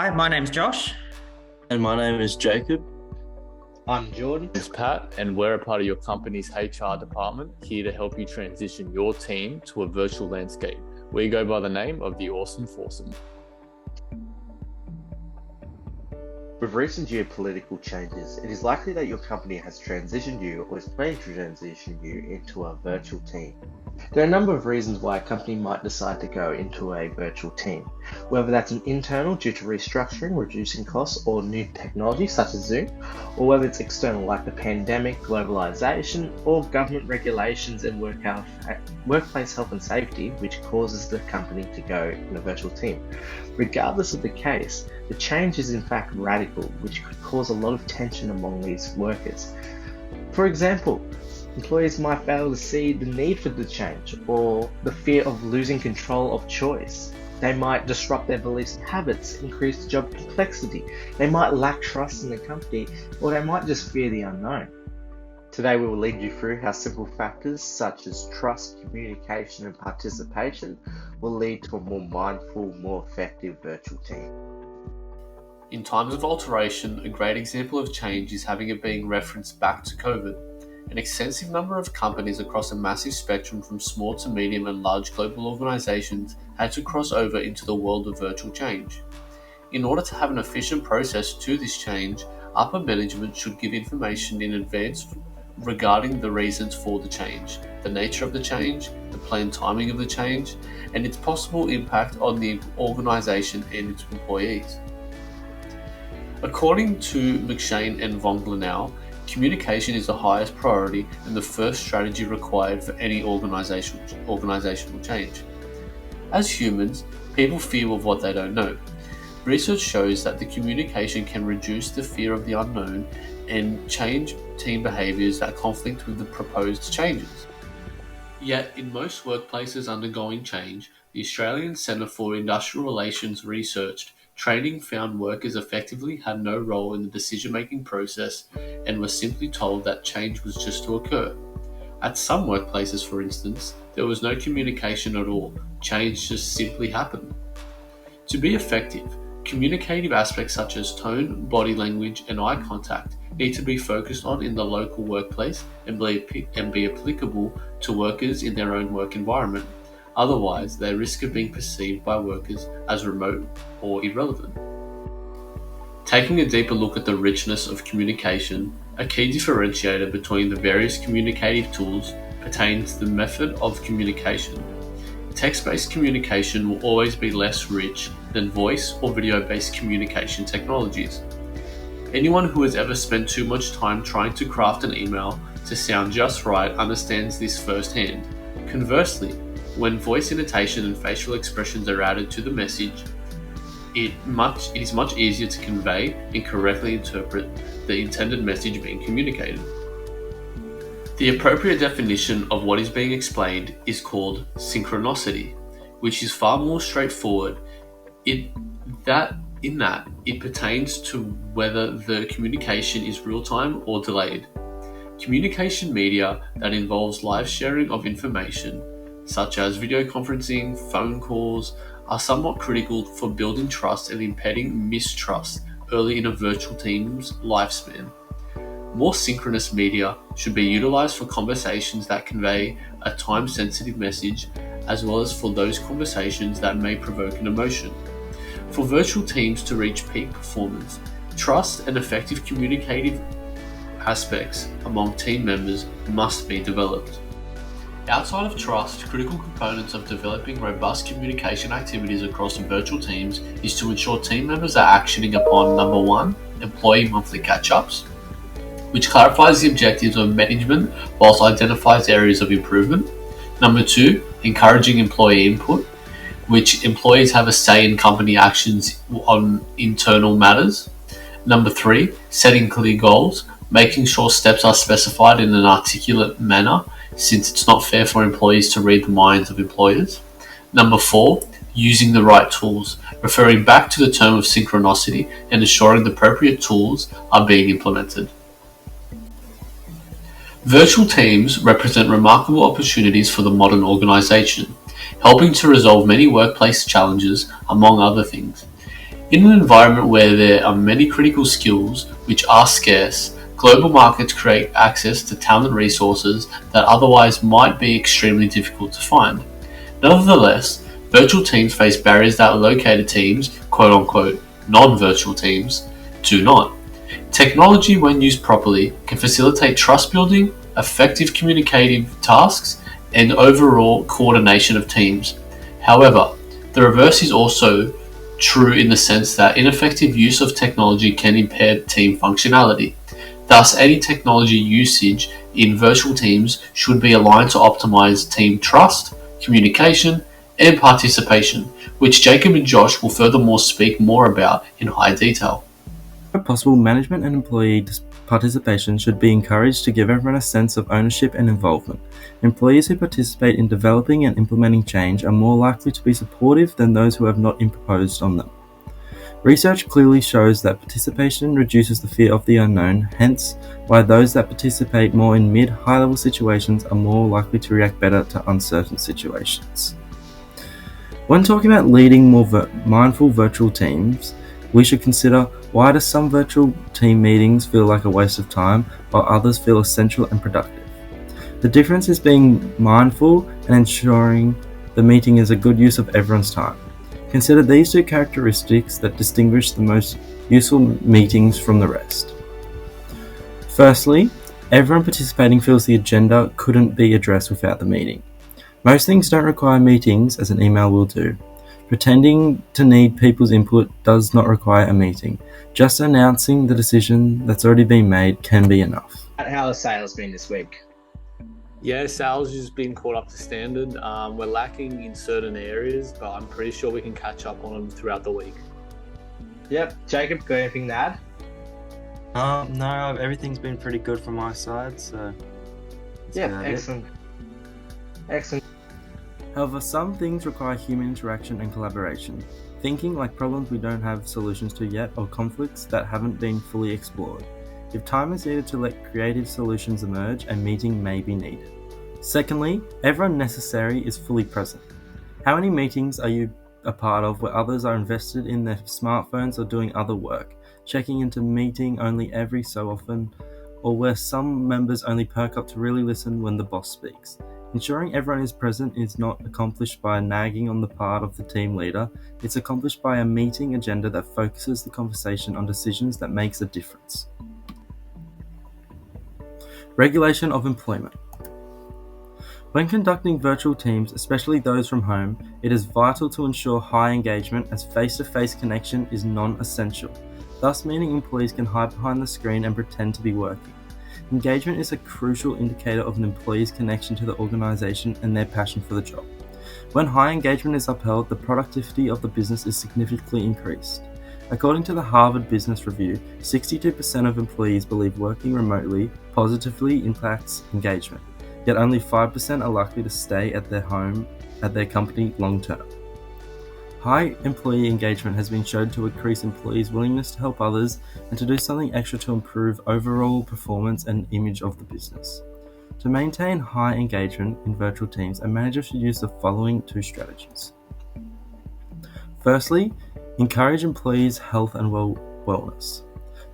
Hi, my name's Josh. And my name is Jacob. I'm Jordan. It's Pat, and we're a part of your company's HR department, here to help you transition your team to a virtual landscape. We go by the name of the Awesome Foursome. With recent geopolitical changes, it is likely that your company has transitioned you or is planning to transition you into a virtual team. There are a number of reasons why a company might decide to go into a virtual team, whether that's an internal due to restructuring, reducing costs, or new technology such as Zoom, or whether it's external like the pandemic, globalization, or government regulations and workplace health and safety, which causes the company to go in a virtual team. Regardless of the case, the change is in fact radical, which could cause a lot of tension among these workers. For example, employees might fail to see the need for the change or the fear of losing control of choice. They might disrupt their beliefs and habits, increase job complexity. They might lack trust in the company, or they might just fear the unknown. Today we will lead you through how simple factors such as trust, communication and participation will lead to a more mindful, more effective virtual team. In times of alteration, a great example of change is having it being referenced back to COVID. An extensive number of companies across a massive spectrum from small to medium and large global organizations had to cross over into the world of virtual change. In order to have an efficient process to this change, upper management should give information in advance regarding the reasons for the change, the nature of the change, the planned timing of the change, and its possible impact on the organization and its employees. According to McShane and von Glenau, communication is the highest priority and the first strategy required for any organizational change. As humans, people fear of what they don't know. Research shows that the communication can reduce the fear of the unknown and change team behaviors that conflict with the proposed changes. Yet, in most workplaces undergoing change, the Australian Centre for Industrial Relations researched training found workers effectively had no role in the decision-making process and were simply told that change was just to occur. At some workplaces, for instance, there was no communication at all. Change just simply happened. To be effective, communicative aspects such as tone, body language, and eye contact need to be focused on in the local workplace and be applicable to workers in their own work environment. Otherwise, they risk of being perceived by workers as remote or irrelevant. Taking a deeper look at the richness of communication, a key differentiator between the various communicative tools pertains to the method of communication. Text-based communication will always be less rich than voice or video-based communication technologies. Anyone who has ever spent too much time trying to craft an email to sound just right understands this firsthand. Conversely, when voice intonation and facial expressions are added to the message, it is much easier to convey and correctly interpret the intended message being communicated. The appropriate definition of what is being explained is called synchronicity, which is far more straightforward in that it pertains to whether the communication is real-time or delayed. Communication media that involves live sharing of information, such as video conferencing, phone calls, are somewhat critical for building trust and impeding mistrust early in a virtual team's lifespan. More synchronous media should be utilized for conversations that convey a time-sensitive message, as well as for those conversations that may provoke an emotion. For virtual teams to reach peak performance, trust and effective communicative aspects among team members must be developed. Outside of trust, critical components of developing robust communication activities across virtual teams is to ensure team members are actioning upon number 1, employee monthly catch-ups, which clarifies the objectives of management whilst identifies areas of improvement. Number 2, encouraging employee input, which employees have a say in company actions on internal matters. Number 3, setting clear goals, making sure steps are specified in an articulate manner, since it's not fair for employees to read the minds of employers. Number 4, using the right tools, referring back to the term of synchronicity and ensuring the appropriate tools are being implemented. Virtual teams represent remarkable opportunities for the modern organization, helping to resolve many workplace challenges, among other things. In an environment where there are many critical skills which are scarce, global markets create access to talent resources that otherwise might be extremely difficult to find. Nevertheless, virtual teams face barriers that located teams, quote unquote, non-virtual teams, do not. Technology, when used properly, can facilitate trust building, effective communicative tasks, and overall coordination of teams. However, the reverse is also true in the sense that ineffective use of technology can impair team functionality. Thus, any technology usage in virtual teams should be aligned to optimize team trust, communication, and participation, which Jacob and Josh will furthermore speak more about in high detail. Where possible, management and employee participation should be encouraged to give everyone a sense of ownership and involvement. Employees who participate in developing and implementing change are more likely to be supportive than those who have not imposed on them. Research clearly shows that participation reduces the fear of the unknown, hence why those that participate more in mid-high-level situations are more likely to react better to uncertain situations. When talking about leading more mindful virtual teams, we should consider, why do some virtual team meetings feel like a waste of time while others feel essential and productive? The difference is being mindful and ensuring the meeting is a good use of everyone's time. Consider these two characteristics that distinguish the most useful meetings from the rest. Firstly, everyone participating feels the agenda couldn't be addressed without the meeting. Most things don't require meetings, as an email will do. Pretending to need people's input does not require a meeting. Just announcing the decision that's already been made can be enough. How has sales been this week? Yeah, sales has been caught up to standard. We're lacking in certain areas, but I'm pretty sure we can catch up on them throughout the week. Yep. Jacob, got anything to add? No, everything's been pretty good from my side, so... Yeah, excellent. Excellent. However, some things require human interaction and collaboration, thinking like problems we don't have solutions to yet or conflicts that haven't been fully explored. If time is needed to let creative solutions emerge, a meeting may be needed. Secondly, everyone necessary is fully present. How many meetings are you a part of where others are invested in their smartphones or doing other work, checking into meeting only every so often, or where some members only perk up to really listen when the boss speaks? Ensuring everyone is present is not accomplished by nagging on the part of the team leader, it's accomplished by a meeting agenda that focuses the conversation on decisions that makes a difference. Regulation of employment. When conducting virtual teams, especially those from home, it is vital to ensure high engagement, as face-to-face connection is non-essential, thus meaning employees can hide behind the screen and pretend to be working. Engagement is a crucial indicator of an employee's connection to the organisation and their passion for the job. When high engagement is upheld, the productivity of the business is significantly increased. According to the Harvard Business Review, 62% of employees believe working remotely positively impacts engagement, yet only 5% are likely to stay at their company long term. High employee engagement has been shown to increase employees' willingness to help others and to do something extra to improve overall performance and image of the business. To maintain high engagement in virtual teams, a manager should use the following two strategies. Firstly, encourage employees' health and wellness.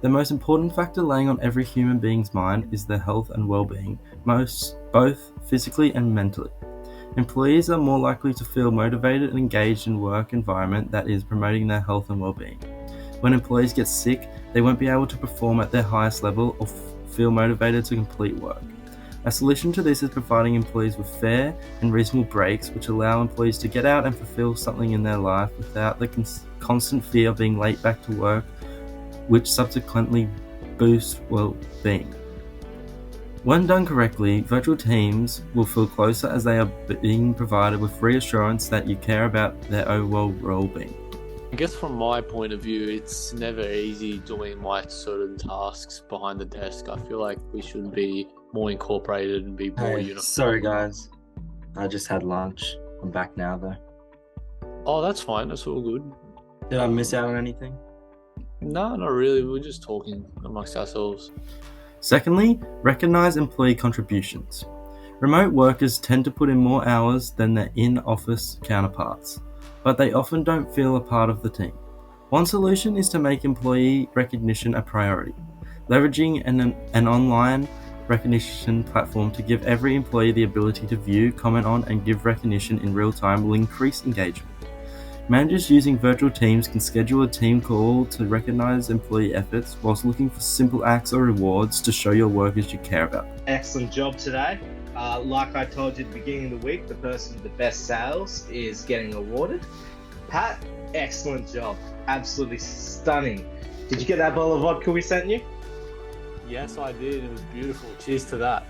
The most important factor laying on every human being's mind is their health and well-being, both physically and mentally. Employees are more likely to feel motivated and engaged in work environment that is promoting their health and well-being. When employees get sick, they won't be able to perform at their highest level or feel motivated to complete work. A solution to this is providing employees with fair and reasonable breaks, which allow employees to get out and fulfill something in their life without the constant fear of being late back to work, which subsequently boosts well-being. When done correctly, virtual teams will feel closer as they are being provided with reassurance that you care about their overall well-being. I guess from my point of view, it's never easy doing like certain tasks behind the desk. I feel like we should be more incorporated and be more unified. Sorry guys, I just had lunch. I'm back now though. Oh, that's fine. That's all good. Did I miss out on anything? No, not really. We're just talking amongst ourselves. Secondly, recognize employee contributions. Remote workers tend to put in more hours than their in-office counterparts, but they often don't feel a part of the team. One solution is to make employee recognition a priority. Leveraging an online recognition platform to give every employee the ability to view, comment on, and give recognition in real time will increase engagement. Managers using virtual teams can schedule a team call to recognize employee efforts whilst looking for simple acts or rewards to show your workers you care about. Excellent job today. Like I told you at the beginning of the week, the person with the best sales is getting awarded. Pat, excellent job. Absolutely stunning. Did you get that bottle of vodka we sent you? Yes, I did. It was beautiful. Cheers to that.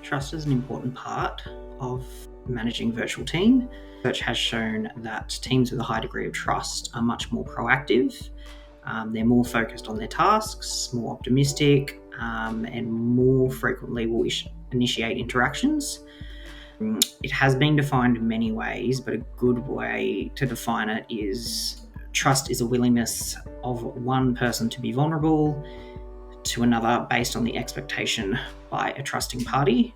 Trust is an important part of managing virtual team. Research has shown that teams with a high degree of trust are much more proactive. They're more focused on their tasks, more optimistic, and more frequently will initiate interactions. It has been defined in many ways, but a good way to define it is trust is a willingness of one person to be vulnerable to another based on the expectation by a trusting party.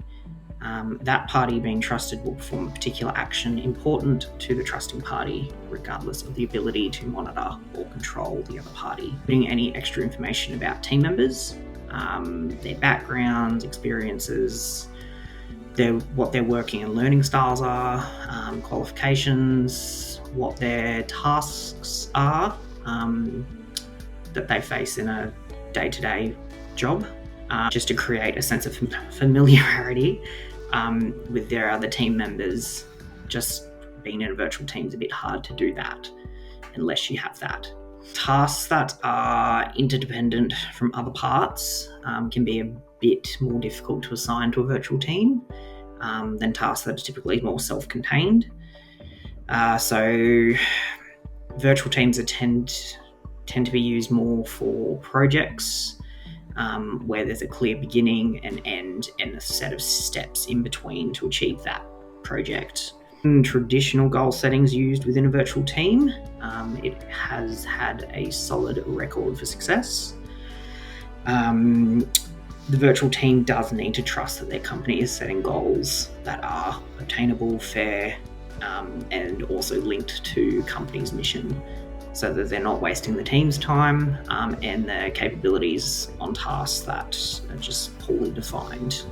That party being trusted will perform a particular action important to the trusting party, regardless of the ability to monitor or control the other party. Putting any extra information about team members, their backgrounds, experiences, what their working and learning styles are, qualifications, what their tasks are that they face in a day-to-day job, just to create a sense of familiarity with their other team members. Just being in a virtual team is a bit hard to do that unless you have that. Tasks that are interdependent from other parts can be a bit more difficult to assign to a virtual team than tasks that are typically more self-contained. So virtual teams tend to be used more for projects where there's a clear beginning and end and a set of steps in between to achieve that project. Traditional goal settings used within a virtual team, it has had a solid record for success. The virtual team does need to trust that their company is setting goals that are obtainable, fair, and also linked to company's mission, so that they're not wasting the team's time and their capabilities on tasks that are just poorly defined.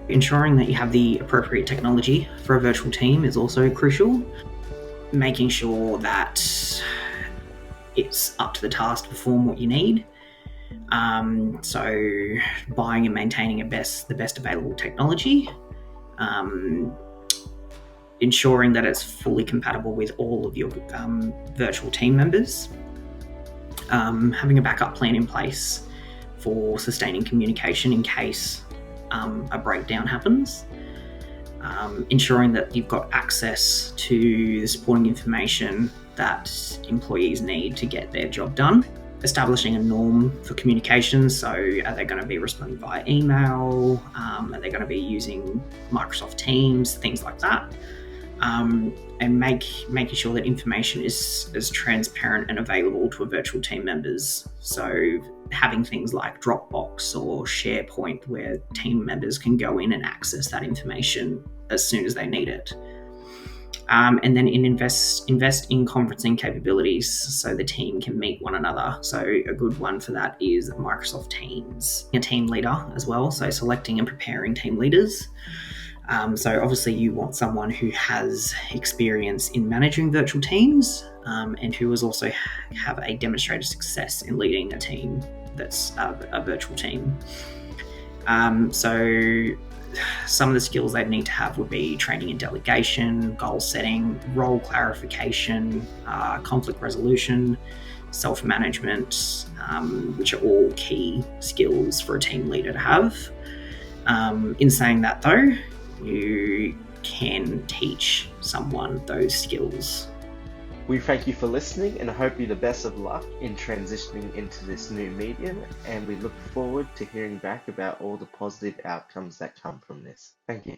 Ensuring that you have the appropriate technology for a virtual team is also crucial. Making sure that it's up to the task to perform what you need. So buying and maintaining the best available technology. Ensuring that it's fully compatible with all of your virtual team members. Having a backup plan in place for sustaining communication in case a breakdown happens. Ensuring that you've got access to the supporting information that employees need to get their job done. Establishing a norm for communication, so are they going to be responding via email? Are they going to be using Microsoft Teams, things like that? And making sure that information is as transparent and available to a virtual team members. So having things like Dropbox or SharePoint where team members can go in and access that information as soon as they need it. And then invest in conferencing capabilities so the team can meet one another. So a good one for that is Microsoft Teams. A team leader as well, so selecting and preparing team leaders. So obviously you want someone who has experience in managing virtual teams and who has also have a demonstrated success in leading a team that's a virtual team. So some of the skills they'd need to have would be training in delegation, goal setting, role clarification, conflict resolution, self-management, which are all key skills for a team leader to have. In saying that though, you can teach someone those skills. We thank you for listening and hope you the best of luck in transitioning into this new medium, and we look forward to hearing back about all the positive outcomes that come from this. Thank you.